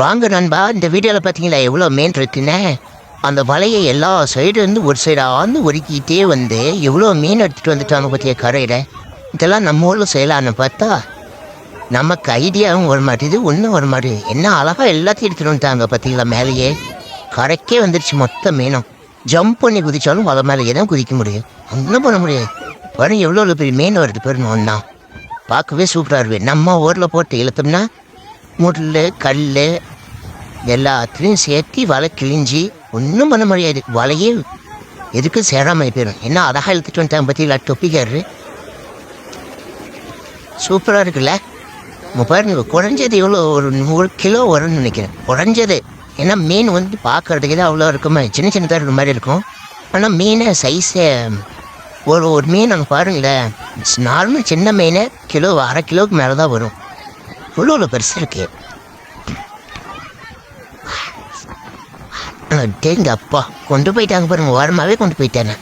வாங்க நண்பா, இந்த வீடியோவில் பார்த்தீங்களா எவ்வளோ மீன் இருக்குன்னு. அந்த வலையை எல்லா சைடு இருந்து ஒரு சைடாக ஒருக்கிட்டே வந்து எவ்வளோ மீன் எடுத்துகிட்டு வந்துட்டாங்க பார்த்தியா கரையில். இதெல்லாம் நம்ம ஊரில் செய்யலான்னு பார்த்தா நமக்கு ஐடியாவும் வர மாட்டேது, ஒன்றும் வர மாட்டேது. என்ன அழகாக எல்லாத்தையும் எடுத்துகிட்டு வந்துட்டாங்க பார்த்தீங்களா. மேலேயே கரைக்கே வந்துடுச்சு மொத்த மீனும். ஜம்ப் பண்ணி குதித்தாலும் வலை மேலேயே தான் குதிக்க முடியும், ஒன்றும் பண்ண முடியாது. வரும் எவ்வளோ பெரிய மீன் வருது பாருங்க. ஒன்றா பார்க்கவே சூப்பராக இருக்குது. நம்ம ஊரில் போட்டு இழுத்தோம்னா முள் கல் எல்லாத்துலேயும் சேர்த்து வலை கிழிஞ்சி ஒன்றும் பண்ண முடியாது. வலையே எதுக்கு சேராமல் போயிடும். என்ன அழகாக இழுத்துட்டு வந்துட்டாங்க பார்த்தீங்களா தொப்பிக்காரு. சூப்பராக இருக்குல்ல. பாருங்க, குறைஞ்சது எவ்வளோ ஒரு 100 கிலோ வரும்னு நினைக்கிறேன், குறைஞ்சது. ஏன்னா மீன் வந்து பார்க்கறதுக்கு தான் அவ்வளோ இருக்குமே, சின்ன சின்னதாக இருக்கிற மாதிரி இருக்கும். ஆனால் மீனை சைஸே ஒரு மீன் அங்கே பாருங்களேன், நார்மல் சின்ன மீன் கிலோ 1/2 கிலோவுக்கு மேலே தான் வரும். இவ்வளோ பெருசு இருக்கு. டேங்க அப்பா, கொண்டு போயிட்டாங்க பாருங்க, ஓரமாகவே கொண்டு போயிட்டாங்க.